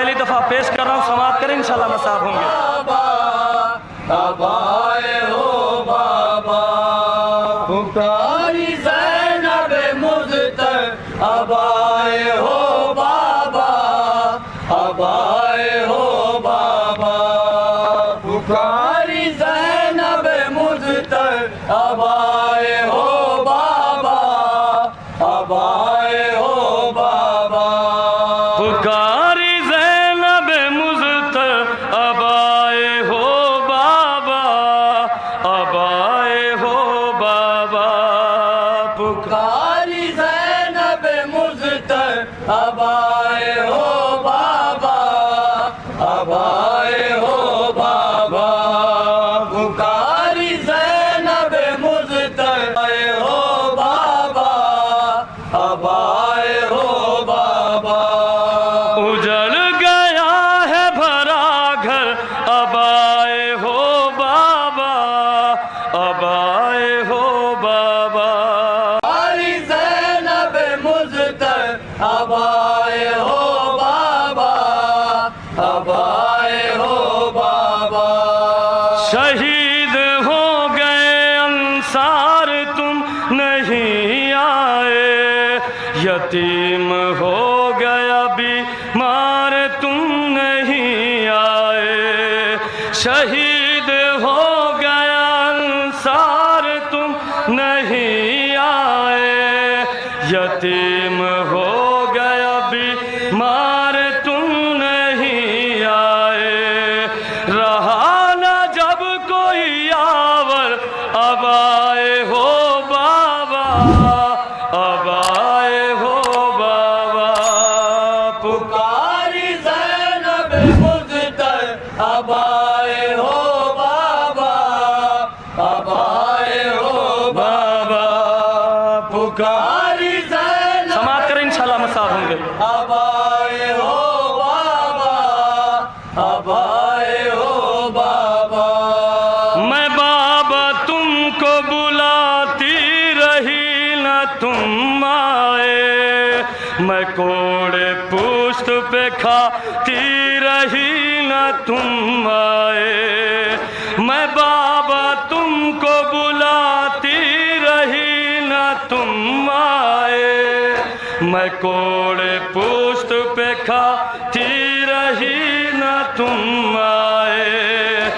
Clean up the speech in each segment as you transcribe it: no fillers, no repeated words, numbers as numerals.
पहली दफ़ा पेश कर रहा हूँ, समाप्त करें इंशाल्लाह मसाब होंगे। अब आए हो बाबा, पुकारी ज़ैनब मुज़्तर, अब आए हो बाबा, अब आए हो बाबा, पुकारी ज़ैनब मुज़्तर, अब आए हो बाबा, अब आए हो बाबा, पुकारी ज़ैनब मुज़्तर, अब आए हो बाबा, अब आए हो बाबा, पुकारी ज़ैनब मुज़्तर, अब आए हो बाबा, अब आए हो बाबा, पुकारी ज़ैनब मुज़्तर, आए हो बाबा, अब आए हो बाबा, उजड़ गया है भरा घर, अब आए हो बाबा, अब आए हो बाबा, पुकारी ज़ैनब मुज़्तर, अब आए हो बाबा, अब आए हो बाबा, शहीद हो गए अंसार तुम नहीं आए, यतीम हो गया बीमार तुम नहीं आए, शहीद हो गया अंसार तुम नहीं आए, यतीम हो गया बीमार तुम नहीं आए, रहा न जब कोई यावर, अब आए हो बाबा, अब आए हो बाबा, पुकारी ज़ैनब मुज़्तर, अब आए हो बाबा, अब आए हो बाबा, पुकारी ज़ैनब, समाप्त करें इंशाल्लाह मसाब होंगे। अब आए हो बाबा, अब आए हो बाबा, मैं बाबा तुमको बुलाती रही न तुम आए, मैं कोड़े पुष्ट पे खाती रही न तुम आए, मैं बाबा तुमको बुलाती रही न तुम आए, मैं कोड़े पुष्ट पे खाती रही न तुम आए,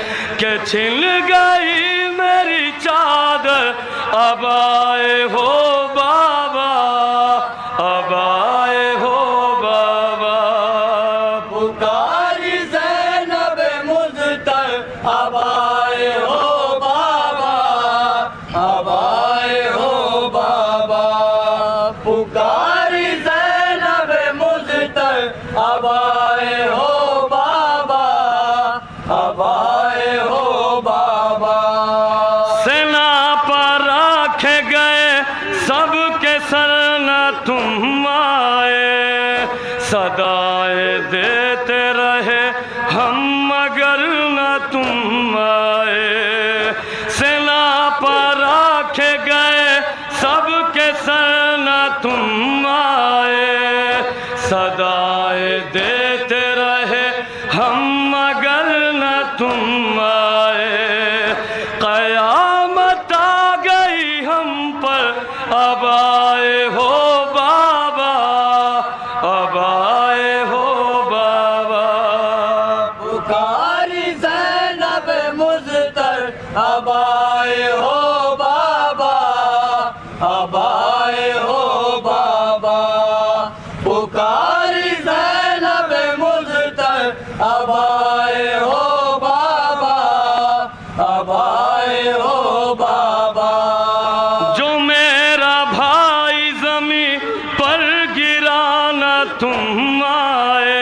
के छिन गई मेरी चादर, अब आए हो बाबा, अब आए हो बाबा, पुकारी ज़ैनब मुज़्तर, अब आए हो बाबा, अब आए हो बाबा, पुकारी ज़ैनब मुज़्तर, अब आए हो बाबा, अब आए हो बाबा, सेना पर रखे गए सबके सर न तुम आए, सदाएं देते रहे हम मगर न तुम आए, सेना पर रखे गए सबके सर न तुम आए, सदाएं देते रहे हम मगर न तुम आए, क़यामत आ गई हम पर, अब आए हो बाबा, अब आए हो बाबा, पुकारी ज़ैनब मुज़्तर, अब आए हो बाबा, अब आए हो बाबा, पुकारी ज़ैनब मुज़्तर, अब आए हो बाबा, अब आए हो बाबा, जो मेरा भाई ज़मीं पर गिरा न तुम आए,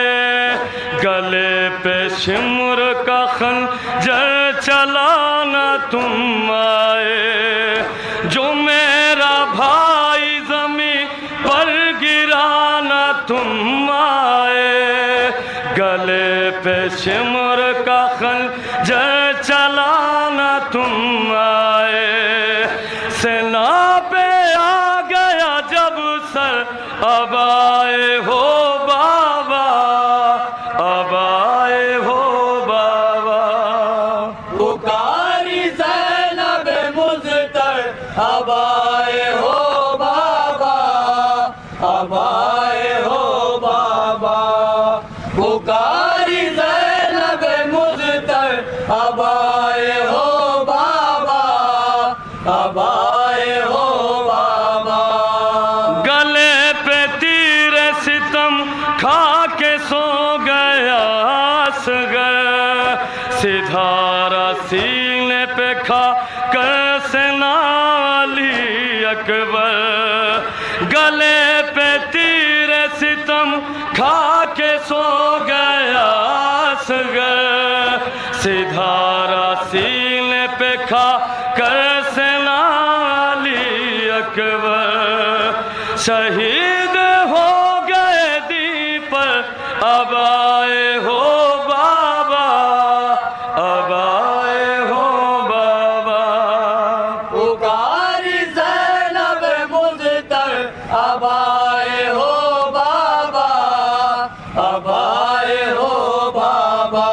गले पे शिमर का खंजर चला न तुम आए, जो मेरा भाई ज़मीं पर गिरा न तुम आए, गले पे शिमर का खंजर चला न तुम आए, सेना पे आ गया जब सर, अब आए हो बाबा, अब पुकारी ज़ैनब मुज़्तर अब आए हो बाबा, अब आए हो बाबा। गले पे तीर सितम खा के सो गया असगर, सिधारा सीने पे खा कर सेना अली अकबर। गले पे तीर सितम खा के सो गया असगर, सिधारा सीने पे खा कर सेना अली अकबर। शहीद हो गए दीप अब आए हो बाबा, अब आए हो बाबा। पुकारी ज़ैनब मुज़्तर अब आए हो बाबा, अब आए हो बाबा।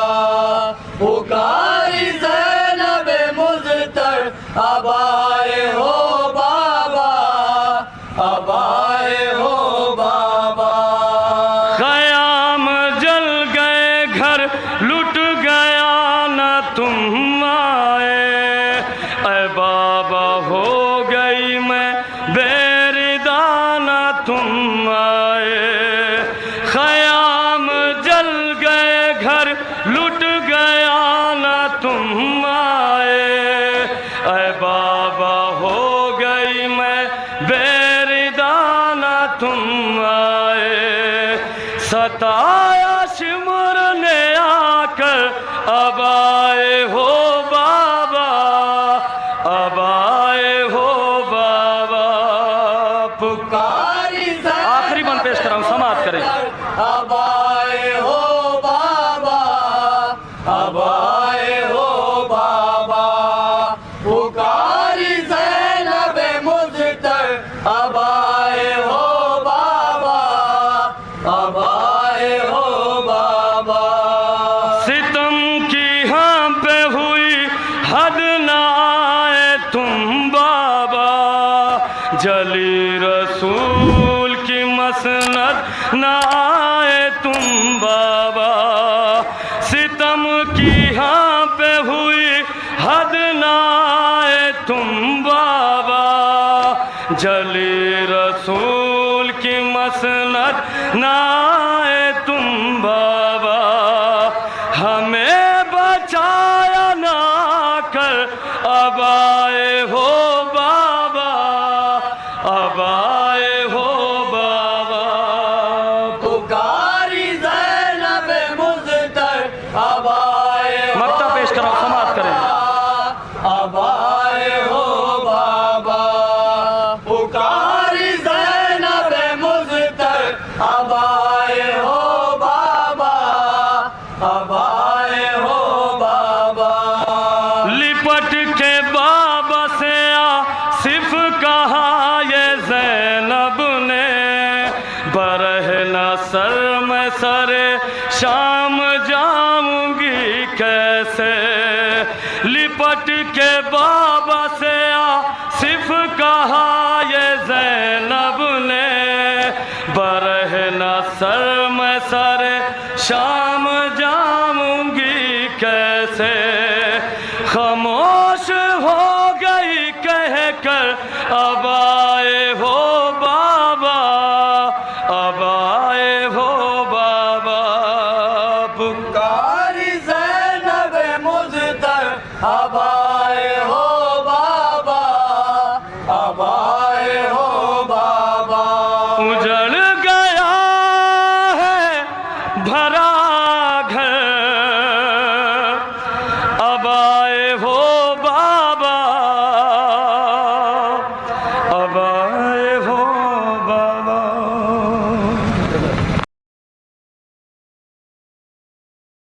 पुकारी ज़ैनब मुज़्तर अब आए हो बाबा, अब आए हो बाबा। ख़याम जल गए घर लुट गया न तुम आए, ऐ बाबा हो गई मैं बेरिदाना तुम आए। ख़याम जल गए घर लुट गया न तुम आए, ऐ बाबा हो गई मैं बेरिदाना तुम आए। सताया शिमर ने आकर अब आए हो बाबा, अब आए हो बाबा। पुकारी आखिरी बंद पेश कर रहा हूँ, समाप्त करें। अब आए हो बाबा, अब आए हो बाबा। पुकारी ज़ैनब मुज़्तर अब आए हो बाबा, अब आए हो बाबा। सितम की हाँ पे हुई हद न आए तुम बाबा, जली रसूल की मसनद न आए तुम बाबा। सितम की हाँ पे हुई हद न आए तुम बाबा, जली रसूल की मसनद न आए तुम बाबा। हमें बचाया ना कर अब आए हो बाबा, अब आए हो बाबा। पुकारी ज़ैनब मुज़्तर अब आए हो मक्ता पेश करो, समाप्त करें। अब आए हो बाबा। पुकारी ज़ैनब मुज़्तर अब आए हो बाबा, अब आए हो बाबा। लिपट के बाबा से आसिफ कहा ये ज़ैनब ने, बरहना सर में सरे शाम जाऊंगी कैसे। लिपट के बाबा से आसिफ कहा ये ज़ैनब ने, बरहना सर में सरे शाम जाऊंगी कैसे। खामोश हो गई कहकर अब आए हो बाबा, अब आए हो बाबा। पुकारी ज़ैनब मुज़्तर अब आए हो बाबा, अब